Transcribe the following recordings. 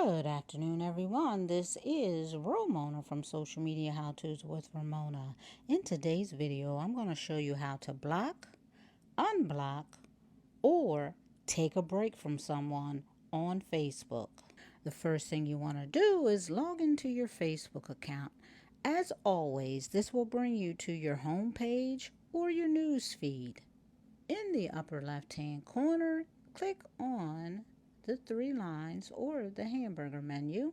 Good afternoon, everyone. This is Romona from Social Media How To's with Romona. In today's video, I'm going to show you how to block, unblock, or take a break from someone on Facebook. The first thing you want to do is log into your Facebook account. As always, this will bring you to your home page or your news feed. In the upper left-hand corner, click on the three lines or the hamburger menu.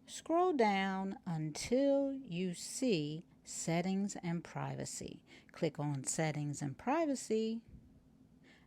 Scroll down until you see Settings and Privacy. Click on Settings and Privacy,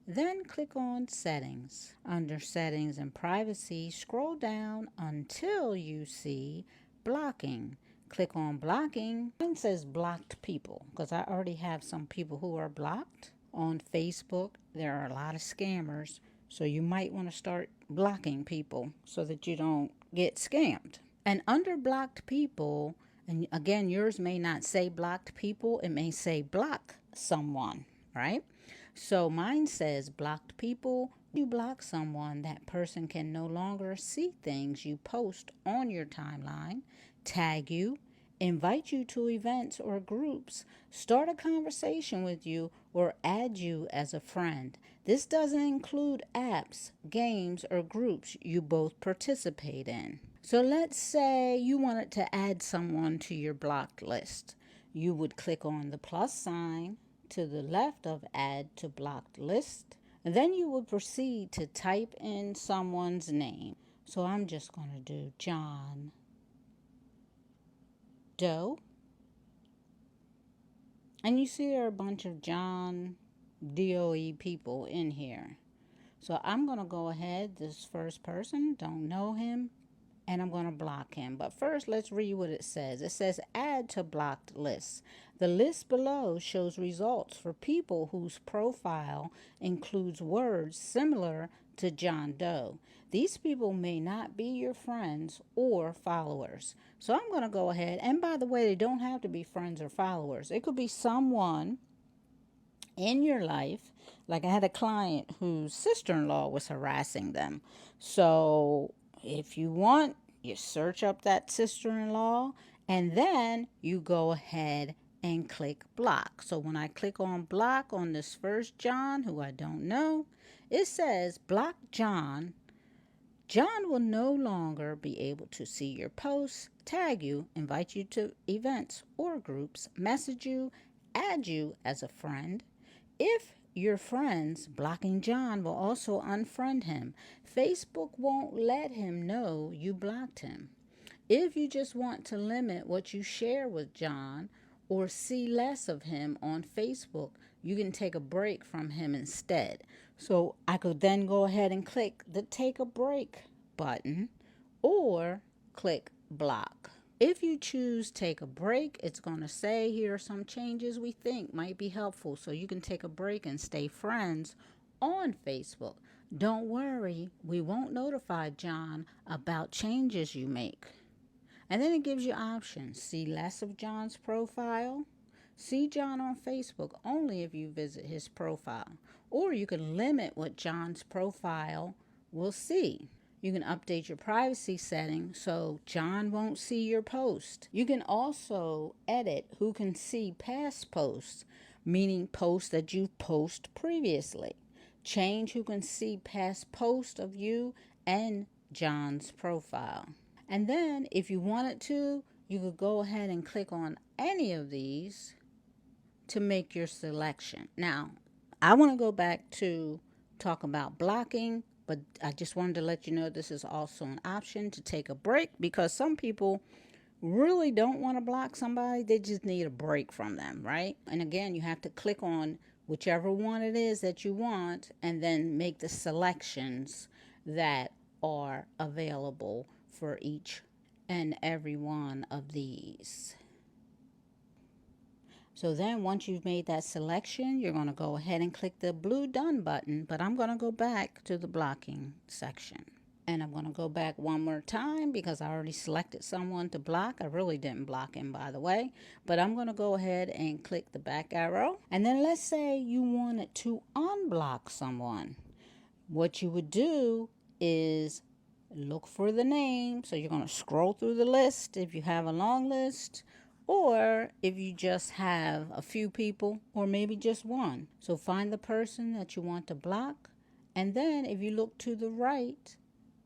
then click on Settings. Under Settings and Privacy, scroll down until you see Blocking. Click on Blocking. Mine says Blocked People because I already have some people who are blocked. On Facebook, there are a lot of scammers, so you might want to start blocking people so that you don't get scammed. And under blocked people, and again, yours may not say blocked people, it may say block someone, right? So mine says blocked people. You block someone, that person can no longer see things you post on your timeline, tag you, invite you to events or groups, start a conversation with you, or add you as a friend. This doesn't include apps, games, or groups you both participate in. So let's say you wanted to add someone to your blocked list. You would click on the plus sign to the left of Add to Blocked List, and then you would proceed to type in someone's name. So I'm just going to do John Doe. And you see there are a bunch of John Doe people in here. So I'm going to go ahead, this first person, don't know him, and I'm going to block him. But first, let's read what it says. It says add to blocked lists. The list below shows results for people whose profile includes words similar to John Doe. These people may not be your friends or followers. So I'm going to go ahead, and by the way, they don't have to be friends or followers. It could be someone in your life. Like I had a client whose sister-in-law was harassing them. So if you want, you search up that sister-in-law, and then you go ahead and click block. So when I click on block on this first John, who I don't know, it says block John. John will no longer be able to see your posts, tag you, invite you to events or groups, message you, add you as a friend. If your friends, blocking John will also unfriend him. Facebook won't let him know you blocked him. If you just want to limit what you share with John or see less of him on Facebook, you can take a break from him instead. So I could then go ahead and click the take a break button or click block. If you choose take a break, it's going to say here are some changes we think might be helpful so you can take a break and stay friends on Facebook. Don't worry, we won't notify John about changes you make. And then it gives you options. See less of John's profile. See John on Facebook only if you visit his profile. Or you can limit what John's profile will see. You can update your privacy settings so John won't see your post. You can also edit who can see past posts, meaning posts that you've posted previously. Change who can see past posts of you and John's profile. And then if you wanted to, you could go ahead and click on any of these to make your selection. Now, I want to go back to talk about blocking, but I just wanted to let you know this is also an option to take a break because some people really don't want to block somebody. They just need a break from them, right? And again, you have to click on whichever one it is that you want and then make the selections that are available for each and every one of these. So then once you've made that selection, you're going to go ahead and click the blue done button, but I'm going to go back to the blocking section. And I'm going to go back one more time because I already selected someone to block. I really didn't block him, by the way, but I'm going to go ahead and click the back arrow. And then let's say you wanted to unblock someone. What you would do is look for the name. So you're going to scroll through the list if you have a long list, or if you just have a few people, or maybe just one. So find the person that you want to block, and then if you look to the right,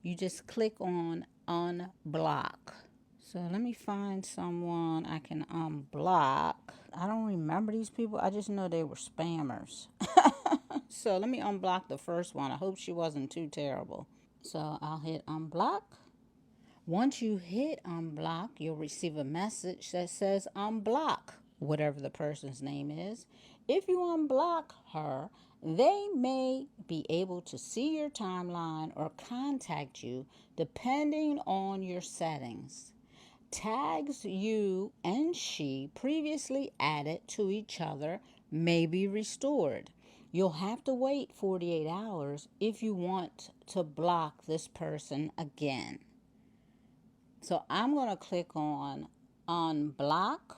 you just click on unblock. So let me find someone I can unblock. I don't remember these people. I just know they were spammers. So let me unblock the first one. I hope she wasn't too terrible. So I'll hit unblock. Once you hit unblock, you'll receive a message that says unblock whatever the person's name is. If you unblock her, they may be able to see your timeline or contact you depending on your settings. Tags you and she previously added to each other may be restored. You'll have to wait 48 hours if you want to block this person again. So I'm going to click on unblock.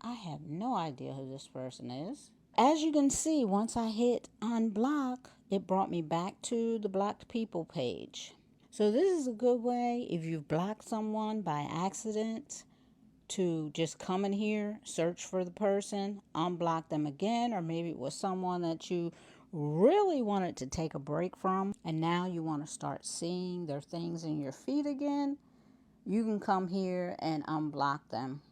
I have no idea who this person is. As you can see, once I hit unblock, it brought me back to the blocked people page. So this is a good way if you've blocked someone by accident to just come in here, search for the person, unblock them again, or maybe it was someone that you really wanted to take a break from, and now you want to start seeing their things in your feed again. You can come here and unblock them,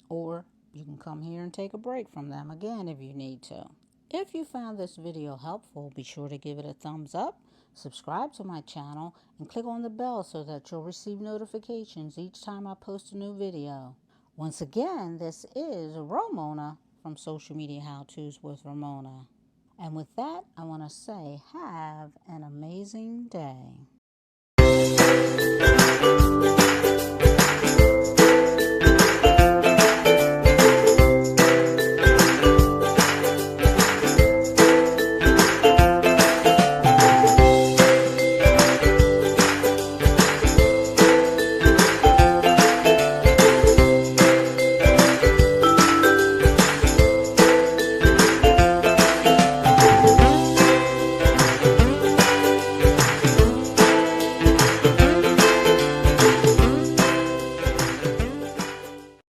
or you can come here and take a break from them again if you need to. If you found this video helpful, be sure to give it a thumbs up, subscribe to my channel, and click on the bell so that you'll receive notifications each time I post a new video. Once again, this is Romona from Social Media How To's with Romona. And with that, I want to say have an amazing day.